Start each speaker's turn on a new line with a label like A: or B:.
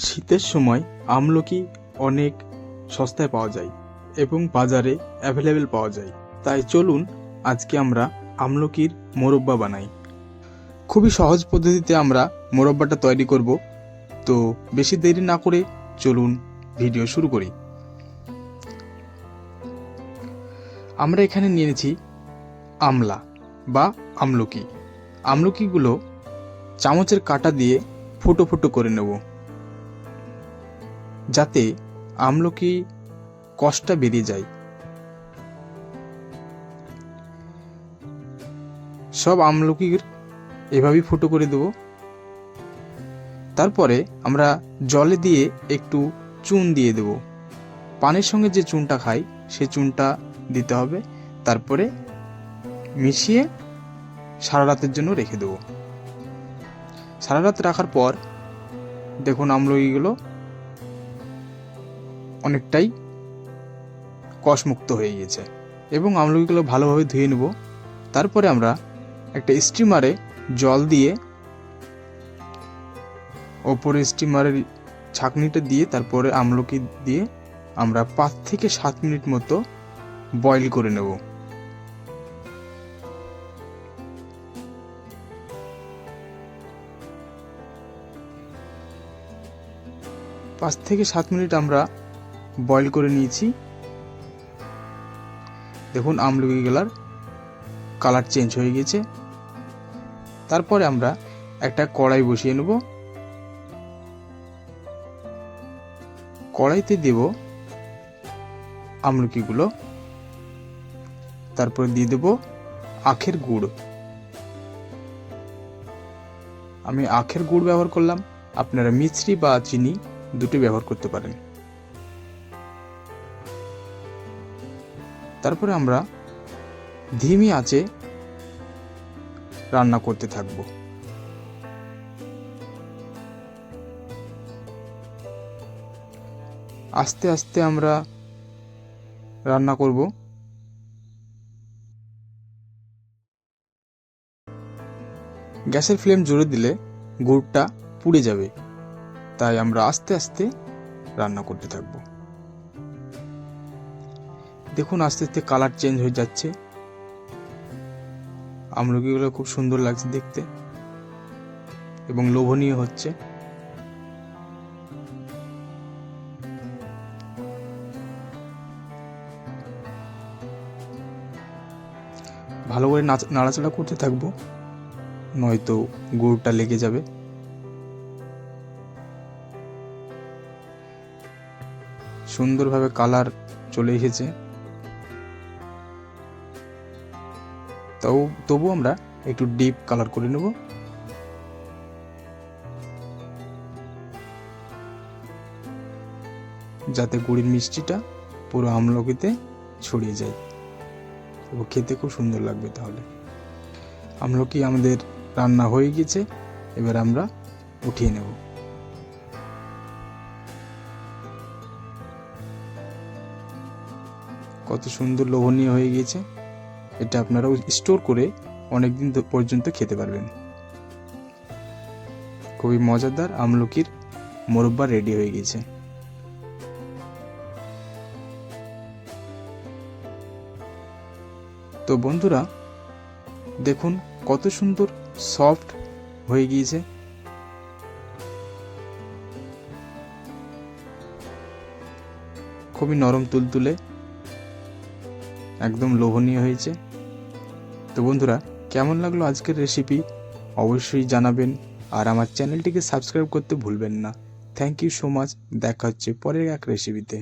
A: শীতের সময় আমলকি অনেক সস্তায় পাওয়া যায় এবং বাজারে অ্যাভেলেবেল পাওয়া যায়। তাই চলুন আজকে আমরা আমলকির মোরব্বা বানাই। খুবই সহজ পদ্ধতিতে আমরা মোরব্বাটা তৈরি করব। তো বেশি দেরি না করে চলুন ভিডিও শুরু করি। আমরা এখানে নিয়ে নিয়েছি আমলা বা আমলকি। আমলকিগুলো চামচের কাঁটা দিয়ে ফুটো ফুটো করে নেব, যাতে আমলকি কষটা বেরিয়ে যায়। সব আমলকির এভাবেই ফুটো করে দেব। তারপরে আমরা জলে দিয়ে একটু চুন দিয়ে দেব। পানির সঙ্গে যে চুনটা খাই সে চুনটা দিতে হবে। তারপরে মিশিয়ে সারা রাতের জন্য রেখে দেব। সারা রাত রাখার পর দেখুন আমলকিগুলো অনেকটাই কষমুক্ত হয়ে গেছে এবং আমলকিগুলো ভালোভাবে ধুয়ে নেব। তারপরে আমরা একটা স্টিমারে জল দিয়ে ওপরে স্টিমারের ছাঁকনিটা দিয়ে তারপরে আমলকি দিয়ে আমরা 5 থেকে 7 মিনিট মতো বয়েল করে নেব। পাঁচ থেকে 7 মিনিট আমরা বয়েল করে নিয়েছি। দেখুন আমলকিগুলোর কালার চেঞ্জ হয়ে গেছে। তারপরে আমরা একটা কড়াই বসিয়ে নেব। কড়াইতে দেব আমলকিগুলো, তারপরে দিয়ে দেব আখের গুড়। আমি আখের গুড় ব্যবহার করলাম, আপনারা মিছরি বা চিনি দুটো ব্যবহার করতে পারেন। তারপরে আমরা ধিমি আঁচে রান্না করতে থাকব। আস্তে আস্তে আমরা রান্না করব। গ্যাসের ফ্লেম জোরে দিলে গুড়টা পুড়ে যাবে, তাই আমরা আস্তে আস্তে রান্না করতে থাকব। দেখুন আস্তে আস্তে কালার চেঞ্জ হয়ে যাচ্ছে। আমলকিগুলো খুব সুন্দর লাগছে দেখতে এবং লোভনীয় হচ্ছে। ভালো করে নাড়াচাড়া করতে থাকবো, নয়তো গুড়টা লেগে যাবে। সুন্দরভাবে কালার চলে এসেছে। তবু আমরা একটু ডিপ কালার করে নেব। যাতে গুড়ের মিষ্টিটা পুরো আমলকিতে ছড়িয়ে যায় এবং খেতে খুব সুন্দর লাগবে। তাহলে আমলকি আমাদের রান্না হয়ে গেছে, এবার আমরা উঠিয়ে নেব। কত সুন্দর লোভনীয় হয়ে গেছে। এটা আপনারা স্টোর করে অনেকদিন পর্যন্ত খেতে পারবেন। খুবই মজাদার আমলকির মোরব্বা রেডি হয়ে গেছে। তো বন্ধুরা দেখুন কত সুন্দর সফট হয়ে গিয়েছে। খুবই নরম তুলতুলে, একদম লোভনীয় হয়েছে। তো বন্ধুরা কেমন লাগলো আজকের রেসিপি অবশ্যই জানাবেন, আর আমার চ্যানেলটিকে সাবস্ক্রাইব করতে ভুলবেন না। Thank you so much. দেখা হচ্ছে পরের এক রেসিপিতে।